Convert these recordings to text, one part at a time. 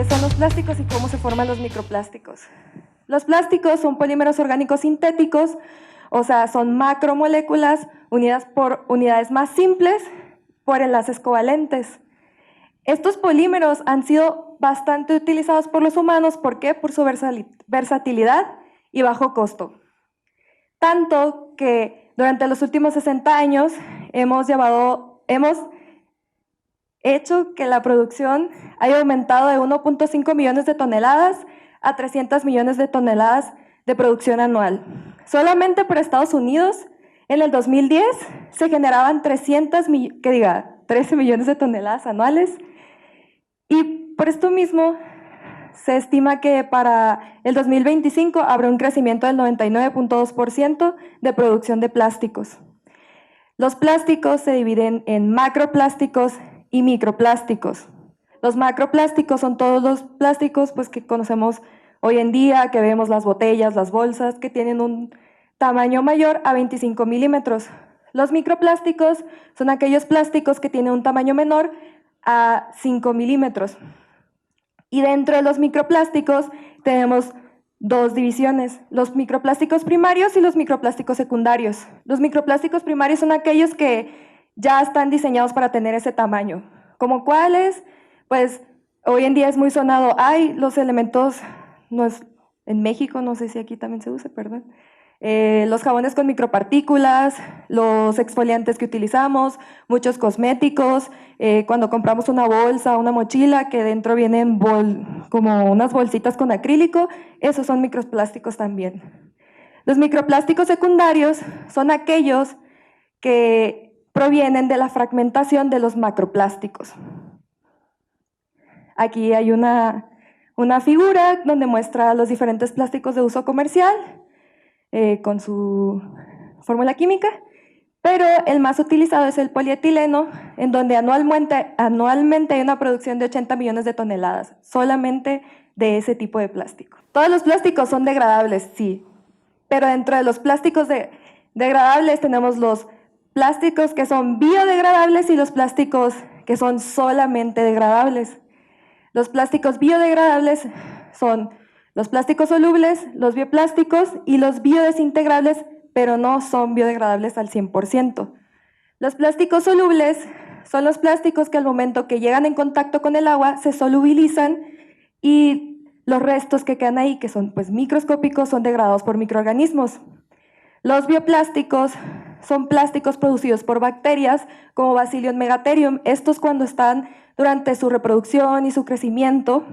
son los plásticos y cómo se forman los microplásticos. Los plásticos son polímeros orgánicos sintéticos, o sea, son macromoléculas unidas por unidades más simples por enlaces covalentes. Estos polímeros han sido bastante utilizados por los humanos, ¿por qué? Por su versatilidad y bajo costo. Tanto que durante los últimos 60 años hemos hecho que la producción haya aumentado de 1.5 millones de toneladas a 300 millones de toneladas de producción anual. Solamente por Estados Unidos, en el 2010 se generaban 13 millones de toneladas anuales, y por esto mismo se estima que para el 2025 habrá un crecimiento del 99.2% de producción de plásticos. Los plásticos se dividen en macroplásticos y microplásticos. Los macroplásticos son todos los plásticos que conocemos hoy en día, que vemos las botellas, las bolsas, que tienen un tamaño mayor a 25 milímetros. Los microplásticos son aquellos plásticos que tienen un tamaño menor a 5 milímetros. Y dentro de los microplásticos tenemos dos divisiones, los microplásticos primarios y los microplásticos secundarios. Los microplásticos primarios son aquellos que ya están diseñados para tener ese tamaño. ¿Como cuáles? Pues hoy en día es muy sonado, los elementos, en México, no sé si aquí también se usa, perdón, los jabones con micropartículas, los exfoliantes que utilizamos, muchos cosméticos, cuando compramos una bolsa, una mochila que dentro vienen como unas bolsitas con acrílico, esos son microplásticos también. Los microplásticos secundarios son aquellos que provienen de la fragmentación de los macroplásticos. Aquí hay una figura donde muestra los diferentes plásticos de uso comercial, con su fórmula química, pero el más utilizado es el polietileno, en donde anualmente hay una producción de 80 millones de toneladas, solamente de ese tipo de plástico. Todos los plásticos son degradables, sí, pero dentro de los plásticos degradables tenemos los plásticos que son biodegradables y los plásticos que son solamente degradables. Los plásticos biodegradables son los plásticos solubles, los bioplásticos y los biodesintegrables, pero no son biodegradables al 100%. Los plásticos solubles son los plásticos que al momento que llegan en contacto con el agua se solubilizan y los restos que quedan ahí, que son microscópicos, son degradados por microorganismos. Los bioplásticos son plásticos producidos por bacterias como Bacillium megatherium. Estos, cuando están durante su reproducción y su crecimiento,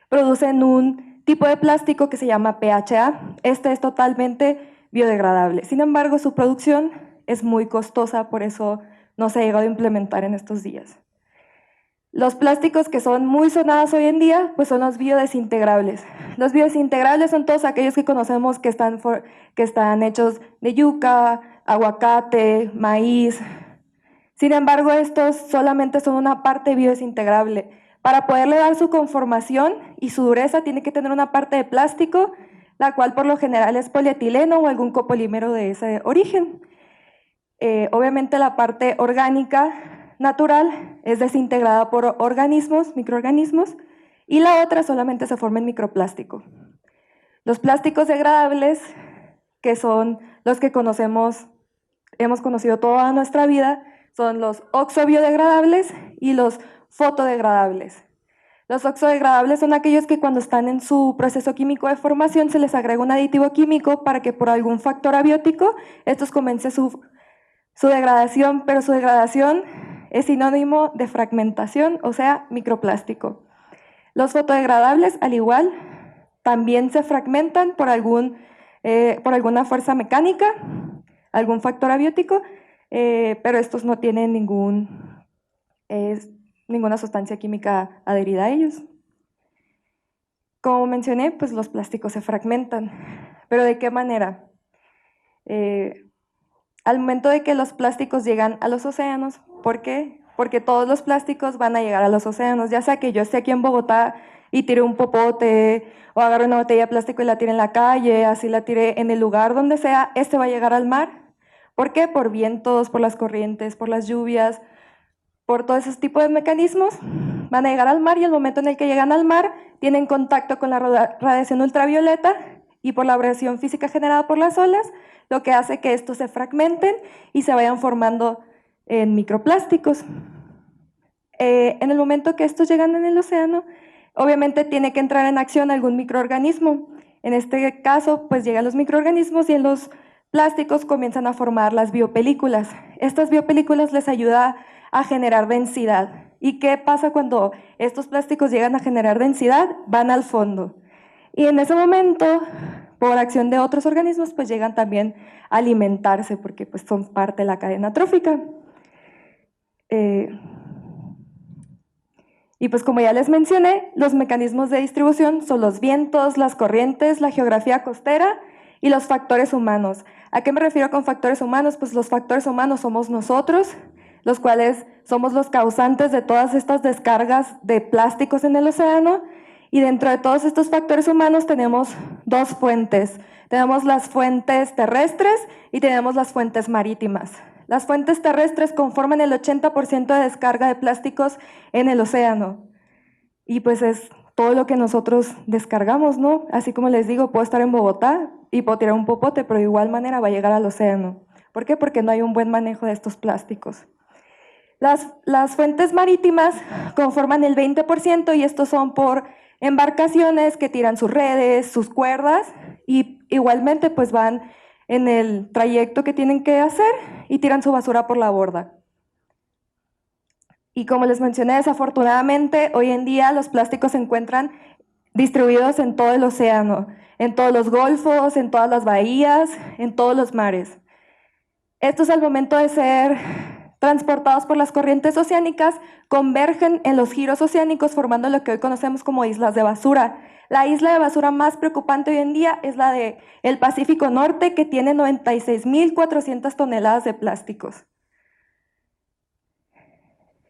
producen un tipo de plástico que se llama PHA. Este es totalmente biodegradable. Sin embargo, su producción es muy costosa, por eso no se ha llegado a implementar en estos días. Los plásticos que son muy sonados hoy en día son los biodesintegrables. Los biodesintegrables son todos aquellos que conocemos que están hechos de yuca, aguacate, maíz. Sin embargo, estos solamente son una parte biodesintegrable. Para poderle dar su conformación y su dureza tiene que tener una parte de plástico, la cual por lo general es polietileno o algún copolímero de ese origen. Obviamente la parte orgánica natural es desintegrada por microorganismos, y la otra solamente se forma en microplástico. Los plásticos degradables, que son los que hemos conocido toda nuestra vida, son los oxobiodegradables y los fotodegradables. Los oxodegradables son aquellos que cuando están en su proceso químico de formación se les agrega un aditivo químico para que por algún factor abiótico estos comience su degradación, pero su degradación es sinónimo de fragmentación, o sea, microplástico. Los fotodegradables, al igual, también se fragmentan por alguna fuerza mecánica, algún factor abiótico, pero estos no tienen ninguna sustancia química adherida a ellos. Como mencioné, los plásticos se fragmentan, pero ¿de qué manera? Al momento de que los plásticos llegan a los océanos, ¿por qué? Porque todos los plásticos van a llegar a los océanos, ya sea que yo esté aquí en Bogotá y tire un popote, o agarre una botella de plástico y la tire en la calle, así la tire en el lugar donde sea, este va a llegar al mar. ¿Por qué? Por vientos, por las corrientes, por las lluvias, por todo ese tipo de mecanismos, van a llegar al mar y el momento en el que llegan al mar tienen contacto con la radiación ultravioleta y por la abrasión física generada por las olas, lo que hace que estos se fragmenten y se vayan formando en microplásticos. En el momento que estos llegan en el océano, obviamente tiene que entrar en acción algún microorganismo. En este caso, pues llegan los microorganismos y en los plásticos comienzan a formar las biopelículas. Estas biopelículas les ayudan a generar densidad. ¿Y qué pasa cuando estos plásticos llegan a generar densidad? Van al fondo. Y en ese momento, por acción de otros organismos, pues llegan también a alimentarse, porque pues son parte de la cadena trófica. Y pues como ya les mencioné, los mecanismos de distribución son los vientos, las corrientes, la geografía costera y los factores humanos. ¿A qué me refiero con factores humanos? Pues los factores humanos somos nosotros, los cuales somos los causantes de todas estas descargas de plásticos en el océano, y dentro de todos estos factores humanos tenemos dos fuentes. Tenemos las fuentes terrestres y tenemos las fuentes marítimas. Las fuentes terrestres conforman el 80% de descarga de plásticos en el océano. Y pues es todo lo que nosotros descargamos, ¿no? Así como les digo, puedo estar en Bogotá y puedo tirar un popote, pero de igual manera va a llegar al océano. ¿Por qué? Porque no hay un buen manejo de estos plásticos. Las fuentes marítimas conforman el 20% y estos son por embarcaciones que tiran sus redes, sus cuerdas y igualmente pues van en el trayecto que tienen que hacer y tiran su basura por la borda. Y como les mencioné, desafortunadamente hoy en día los plásticos se encuentran distribuidos en todo el océano, en todos los golfos, en todas las bahías, en todos los mares. Estos al momento de ser transportados por las corrientes oceánicas, convergen en los giros oceánicos formando lo que hoy conocemos como islas de basura. La isla de basura más preocupante hoy en día es la del Pacífico Norte, que tiene 96.400 toneladas de plásticos.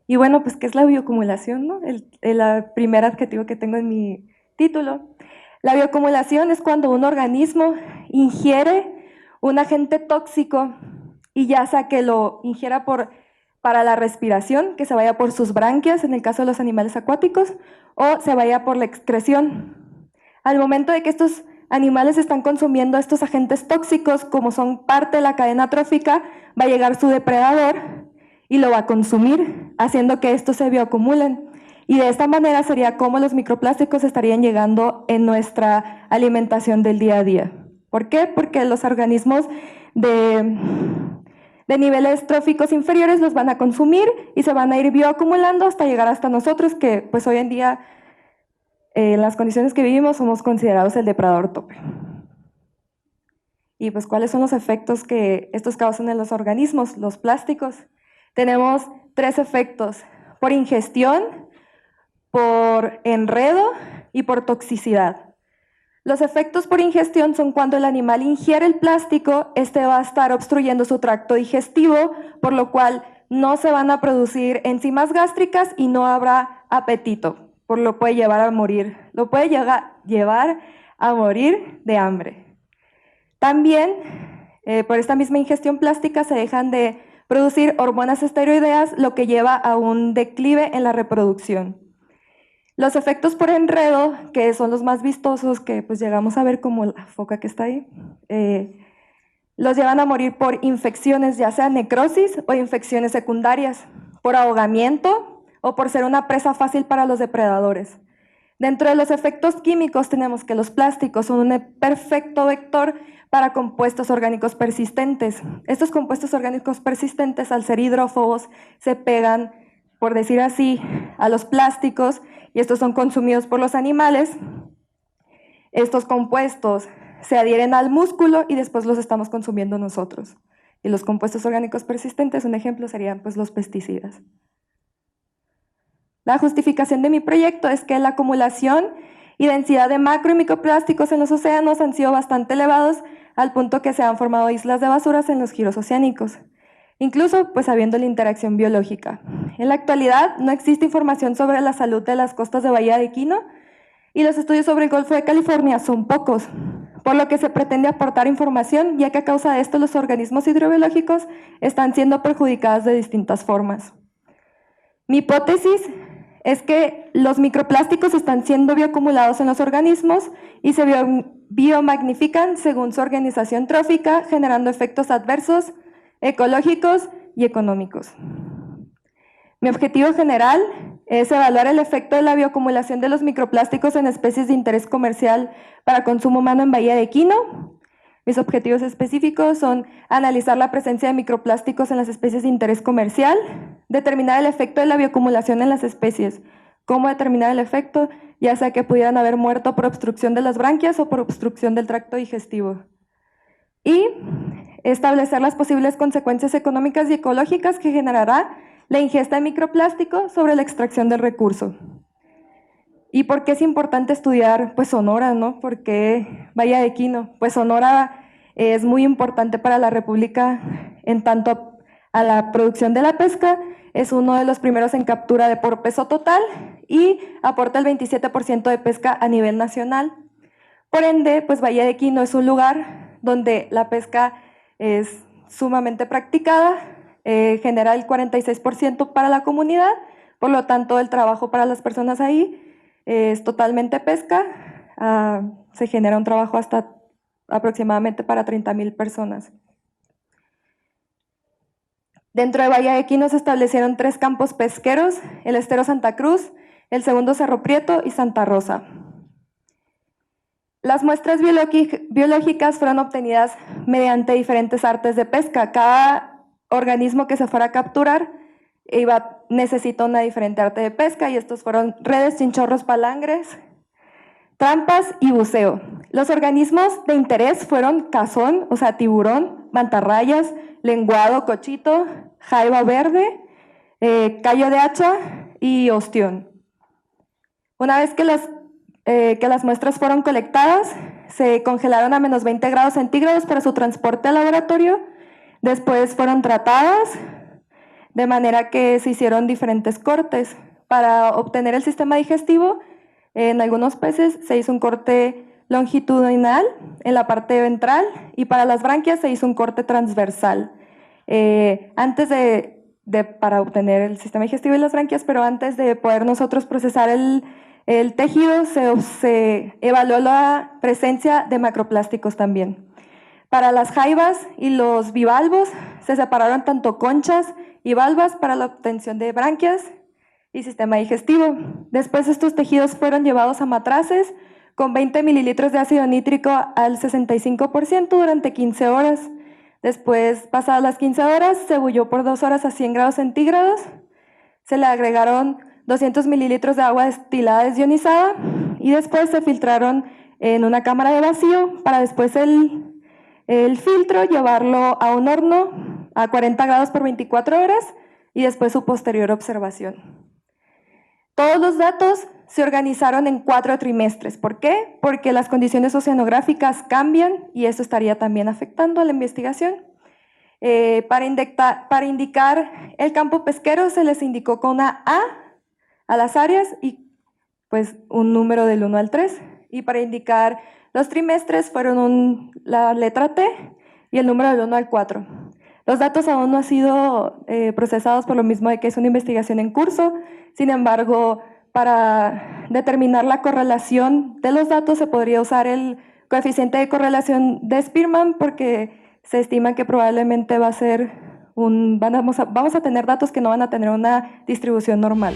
Y bueno, pues, ¿qué es la bioacumulación, no? El primer adjetivo que tengo en mi título. La bioacumulación es cuando un organismo ingiere un agente tóxico y ya sea que lo ingiera para la respiración, que se vaya por sus branquias, en el caso de los animales acuáticos, o se vaya por la excreción. Al momento de que estos animales están consumiendo estos agentes tóxicos, como son parte de la cadena trófica, va a llegar su depredador y lo va a consumir, haciendo que estos se bioacumulen. Y de esta manera sería como los microplásticos estarían llegando en nuestra alimentación del día a día. ¿Por qué? Porque los organismos de niveles tróficos inferiores los van a consumir y se van a ir bioacumulando hasta llegar hasta nosotros, que pues hoy en día en las condiciones que vivimos somos considerados el depredador tope. Y pues, ¿cuáles son los efectos que estos causan en los organismos? Los plásticos. Tenemos 3 efectos: por ingestión, por enredo y por toxicidad. Los efectos por ingestión son cuando el animal ingiere el plástico, este va a estar obstruyendo su tracto digestivo, por lo cual no se van a producir enzimas gástricas y no habrá apetito, por lo que puede llevar a morir. Lo puede llevar a morir de hambre. También, por esta misma ingestión plástica se dejan de producir hormonas esteroideas, lo que lleva a un declive en la reproducción. Los efectos por enredo, que son los más vistosos, que pues llegamos a ver como la foca que está ahí, los llevan a morir por infecciones, ya sea necrosis o infecciones secundarias, por ahogamiento o por ser una presa fácil para los depredadores. Dentro de los efectos químicos tenemos que los plásticos son un perfecto vector para compuestos orgánicos persistentes. Estos compuestos orgánicos persistentes, al ser hidrófobos, se pegan, por decir así, a los plásticos, y estos son consumidos por los animales. Estos compuestos se adhieren al músculo y después los estamos consumiendo nosotros. Y los compuestos orgánicos persistentes, un ejemplo serían pues los pesticidas. La justificación de mi proyecto es que la acumulación y densidad de macro y microplásticos en los océanos han sido bastante elevados, al punto que se han formado islas de basuras en los giros oceánicos, incluso pues habiendo la interacción biológica. En la actualidad no existe información sobre la salud de las costas de Bahía de Quino y los estudios sobre el Golfo de California son pocos, por lo que se pretende aportar información, ya que a causa de esto los organismos hidrobiológicos están siendo perjudicados de distintas formas. Mi hipótesis es que los microplásticos están siendo bioacumulados en los organismos y se biomagnifican según su organización trófica, generando efectos adversos, ecológicos y económicos. Mi objetivo general es evaluar el efecto de la bioacumulación de los microplásticos en especies de interés comercial para consumo humano en Bahía de Quino. Mis objetivos específicos son analizar la presencia de microplásticos en las especies de interés comercial, determinar el efecto de la bioacumulación en las especies, cómo determinar el efecto, ya sea que pudieran haber muerto por obstrucción de las branquias o por obstrucción del tracto digestivo, y establecer las posibles consecuencias económicas y ecológicas que generará la ingesta de microplástico sobre la extracción del recurso. ¿Y por qué es importante estudiar pues, Sonora, ¿no? ¿Por qué Bahía de Quino? Pues Sonora es muy importante para la República en tanto a la producción de la pesca, es uno de los primeros en captura de por peso total y aporta el 27% de pesca a nivel nacional. Por ende, pues Bahía de Quino es un lugar donde la pesca es sumamente practicada, genera el 46% para la comunidad, por lo tanto el trabajo para las personas ahí es totalmente pesca, se genera un trabajo hasta aproximadamente para 30,000 personas. Dentro de Bahía de Quino se establecieron 3 campos pesqueros, el Estero Santa Cruz, el segundo Cerro Prieto y Santa Rosa. Las muestras biológicas fueron obtenidas mediante diferentes artes de pesca. Cada organismo que se fuera a capturar necesita una diferente arte de pesca y estos fueron redes, chinchorros, palangres, trampas y buceo. Los organismos de interés fueron cazón, o sea, tiburón, mantarrayas, lenguado, cochito, jaiba verde, callo de hacha y ostión. Una vez que las muestras fueron colectadas, se congelaron a menos 20 grados centígrados para su transporte al laboratorio. Después fueron tratadas, de manera que se hicieron diferentes cortes. Para obtener el sistema digestivo, en algunos peces se hizo un corte longitudinal en la parte ventral y para las branquias se hizo un corte transversal. Para obtener el sistema digestivo y las branquias, pero antes de poder nosotros procesar el tejido, se evaluó la presencia de macroplásticos también. Para las jaivas y los bivalvos se separaron tanto conchas y valvas para la obtención de branquias y sistema digestivo. Después estos tejidos fueron llevados a matraces con 20 mililitros de ácido nítrico al 65% durante 15 horas. Después, pasadas las 15 horas, se bulló por 2 horas a 100 grados centígrados. Se le agregaron 200 mililitros de agua destilada desionizada y después se filtraron en una cámara de vacío para después el filtro llevarlo a un horno a 40 grados por 24 horas y después su posterior observación. Todos los datos se organizaron en 4 trimestres. ¿Por qué? Porque las condiciones oceanográficas cambian y eso estaría también afectando a la investigación. Para indicar el campo pesquero se les indicó con una A las áreas y pues un número del 1 al 3. Y para indicar los trimestres fueron la letra T y el número del 1 al 4. Los datos aún no han sido procesados por lo mismo de que es una investigación en curso. Sin embargo, para determinar la correlación de los datos se podría usar el coeficiente de correlación de Spearman porque se estima que probablemente vamos a tener datos que no van a tener una distribución normal.